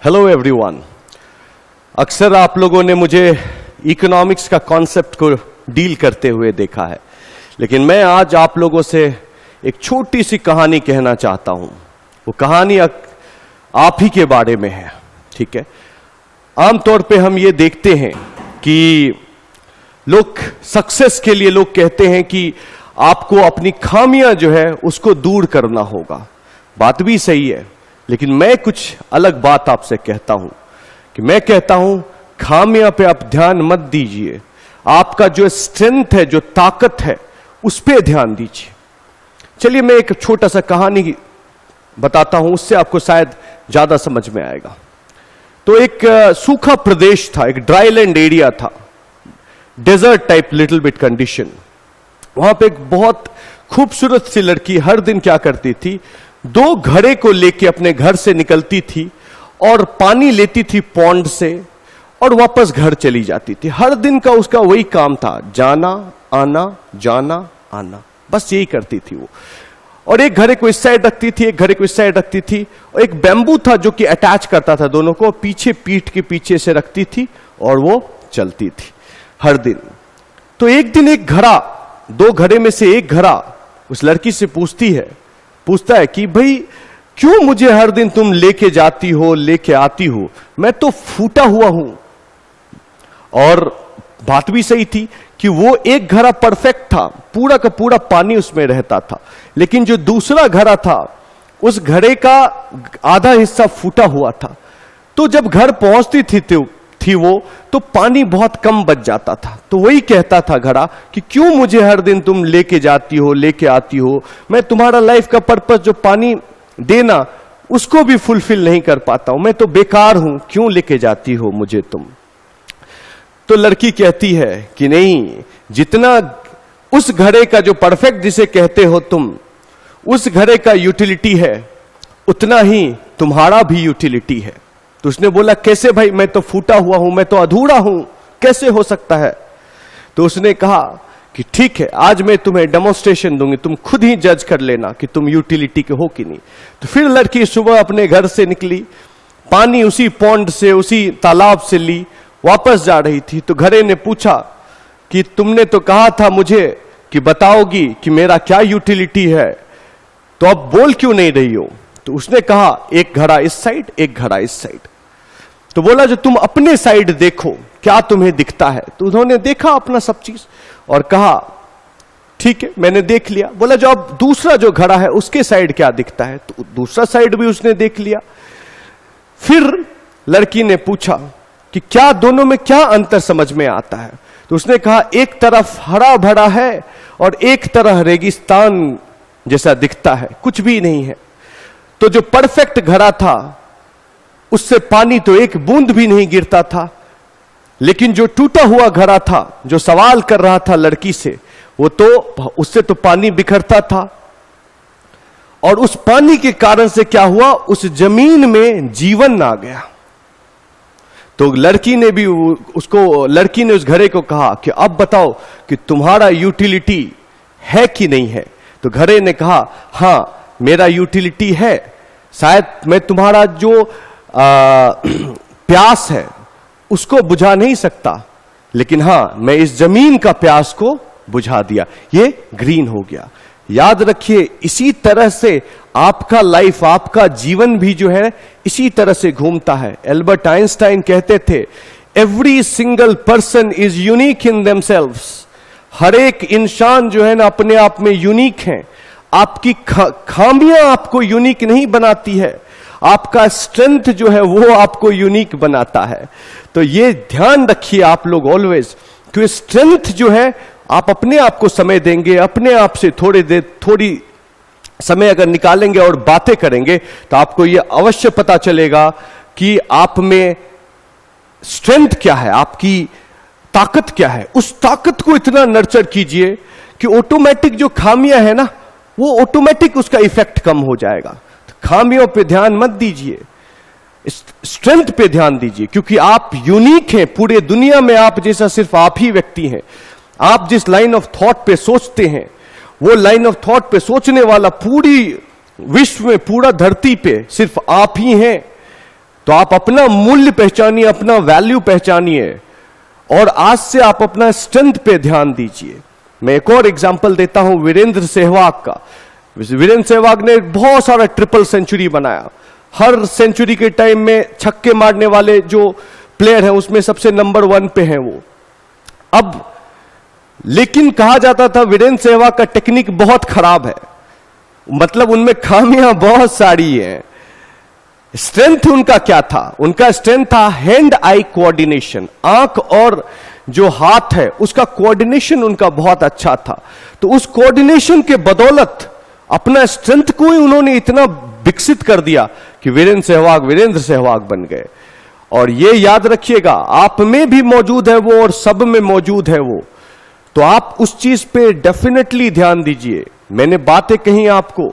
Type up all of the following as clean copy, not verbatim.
Hello everyone. अक्सर आप लोगों ने मुझे इकोनॉमिक्स का कॉन्सेप्ट को डील करते हुए देखा है, लेकिन मैं आज आप लोगों से एक छोटी सी कहानी कहना चाहता हूं। वो कहानी आप ही के बारे में है, ठीक है। आमतौर पे हम ये देखते हैं कि लोग सक्सेस के लिए लोग कहते हैं कि आपको अपनी खामियां जो है उसको दूर करना होगा। बात भी सही है, लेकिन मैं कुछ अलग बात आपसे कहता हूं कि मैं कहता हूं खामियां पे आप ध्यान मत दीजिए, आपका जो स्ट्रेंथ है, जो ताकत है, उस पे ध्यान दीजिए। चलिए मैं एक छोटा सा कहानी बताता हूं, उससे आपको शायद ज्यादा समझ में आएगा। तो एक सूखा प्रदेश था, एक ड्राईलैंड एरिया था, desert type little bit condition. वहां पे एक बहुत खूबसूरत सी लड़की हर दिन क्या करती थी, 2 घड़े को लेके अपने घर से निकलती थी और पानी लेती थी पॉन्ड से और वापस घर चली जाती थी। हर दिन का उसका वही काम था, जाना आना, बस यही करती थी वो। और एक घड़े को इस साइड रखती थी, एक घड़े को इस साइड रखती थी, और एक बैम्बू था जो कि अटैच करता था दोनों को, पीछे पीठ के पीछे से रखती थी और वो चलती थी हर दिन। तो एक दिन एक घड़ा, 2 घड़े में से एक घड़ा उस लड़की से पूछता है कि भाई क्यों मुझे हर दिन तुम लेके जाती हो, लेके आती हो, मैं तो फूटा हुआ हूं। और बात भी सही थी कि वो एक घड़ा परफेक्ट था, पूरा का पूरा पानी उसमें रहता था, लेकिन जो दूसरा घड़ा था उस घड़े का आधा हिस्सा फूटा हुआ था। तो जब घर पहुंचती थी वो तो पानी बहुत कम बच जाता था। तो वही कहता था घड़ा कि क्यों मुझे हर दिन तुम लेके जाती हो, लेके आती हो, मैं तुम्हारा लाइफ का पर्पस जो पानी देना उसको भी फुलफिल नहीं कर पाता हूं, मैं तो बेकार हूं, क्यों लेके जाती हो मुझे तुम। तो लड़की कहती है कि नहीं, जितना उस घड़े का जो परफेक्ट जिसे कहते हो तुम, उस घड़े का यूटिलिटी है, उतना ही तुम्हारा भी यूटिलिटी है। तो उसने बोला कैसे भाई, मैं तो फूटा हुआ हूं, मैं तो अधूरा हूं, कैसे हो सकता है। तो उसने कहा कि ठीक है, आज मैं तुम्हें डेमोन्स्ट्रेशन दूंगी, तुम खुद ही जज कर लेना कि तुम यूटिलिटी के हो कि नहीं। तो फिर लड़की सुबह अपने घर से निकली, पानी उसी पॉन्ड से, उसी तालाब से ली, वापस जा रही थी। तो घड़े ने पूछा कि तुमने तो कहा था मुझे कि बताओगी कि मेरा क्या यूटिलिटी है, तो अब बोल क्यों नहीं रही हो। तो उसने कहा एक घड़ा इस साइड, एक घड़ा इस साइड। तो बोला जो तुम अपने साइड देखो, क्या तुम्हें दिखता है। तो उन्होंने देखा अपना सब चीज और कहा ठीक है मैंने देख लिया। बोला जो अब दूसरा जो घड़ा है उसके साइड क्या दिखता है। तो दूसरा साइड भी उसने देख लिया। फिर लड़की ने पूछा कि क्या दोनों में क्या अंतर समझ में आता है। तो उसने कहा एक तरफ हरा भरा है और एक तरफ रेगिस्तान जैसा दिखता है, कुछ भी नहीं है। तो जो परफेक्ट घड़ा था उससे पानी तो एक बूंद भी नहीं गिरता था, लेकिन जो टूटा हुआ घड़ा था, जो सवाल कर रहा था लड़की से, वो तो उससे तो पानी बिखरता था। और उस पानी के कारण से क्या हुआ, उस जमीन में जीवन आ गया। तो लड़की ने उस घड़े को कहा कि अब बताओ कि तुम्हारा यूटिलिटी है कि नहीं है। तो घड़े ने कहा हां मेरा यूटिलिटी है, शायद मैं तुम्हारा जो प्यास है उसको बुझा नहीं सकता, लेकिन हां मैं इस जमीन का प्यास को बुझा दिया, ये ग्रीन हो गया। याद रखिए इसी तरह से आपका लाइफ, आपका जीवन भी जो है इसी तरह से घूमता है। एल्बर्ट आइंस्टाइन कहते थे every single person is unique in themselves. हर एक इंसान जो है ना अपने आप में यूनिक है। आपकी खामियां आपको यूनिक नहीं बनाती है, आपका स्ट्रेंथ जो है वो आपको यूनिक बनाता है। तो ये ध्यान रखिए आप लोग ऑलवेज, कि स्ट्रेंथ जो है आप अपने आप को समय देंगे, अपने आप से थोड़ी समय अगर निकालेंगे और बातें करेंगे तो आपको ये अवश्य पता चलेगा कि आप में स्ट्रेंथ क्या है, आपकी ताकत क्या है। उस ताकत को इतना नर्चर कीजिए कि ऑटोमेटिक जो खामियां है ना, वो ऑटोमेटिक उसका इफेक्ट कम हो जाएगा। तो खामियों पे ध्यान मत दीजिए, स्ट्रेंथ पे ध्यान दीजिए, क्योंकि आप यूनिक हैं। पूरे दुनिया में आप जैसा सिर्फ आप ही व्यक्ति हैं। आप जिस लाइन ऑफ थॉट पे सोचते हैं, वो लाइन ऑफ थॉट पे सोचने वाला पूरी विश्व में, पूरा धरती पे सिर्फ आप ही हैं। तो तो आप अपना मूल्य पहचानिए, अपना वैल्यू पहचानिए और आज से आप अपना स्ट्रेंथ पे ध्यान दीजिए। मैं एक और एग्जांपल देता हूं वीरेंद्र सहवाग का। वीरेंद्र सहवाग ने बहुत सारा ट्रिपल सेंचुरी बनाया। हर सेंचुरी के टाइम में छक्के मारने वाले जो प्लेयर हैं उसमें सबसे नंबर 1 पे हैं वो। अब लेकिन कहा जाता था वीरेंद्र सहवाग का टेक्निक बहुत खराब है, मतलब उनमें खामियां बहुत सारी हैं। स्ट्रेंथ उनका क्या था? उनका स्ट्रेंथ था हैंड आई कोऑर्डिनेशन, आंख और जो हाथ है उसका कोऑर्डिनेशन उनका बहुत अच्छा था। तो उस कोऑर्डिनेशन के बदौलत अपना स्ट्रेंथ को ही उन्होंने इतना विकसित कर दिया कि वीरेंद्र सहवाग बन गए। और ये याद रखिएगा, आप में भी मौजूद है वो और सब में मौजूद है वो। तो आप उस चीज पे डेफिनेटली ध्यान दीजिए। मैंने बातें कही आपको,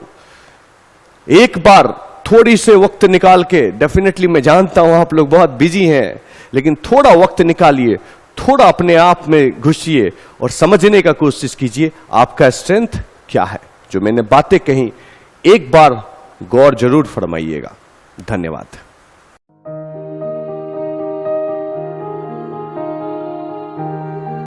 एक बार थोड़ी से वक्त निकाल के, डेफिनेटली मैं जानता हूं आप लोग बहुत बिजी हैं, लेकिन थोड़ा वक्त निकालिए, थोड़ा अपने आप में घुसिए और समझने का कोशिश कीजिए आपका स्ट्रेंथ क्या है। जो मैंने बातें कही एक बार गौर जरूर फरमाइएगा। धन्यवाद।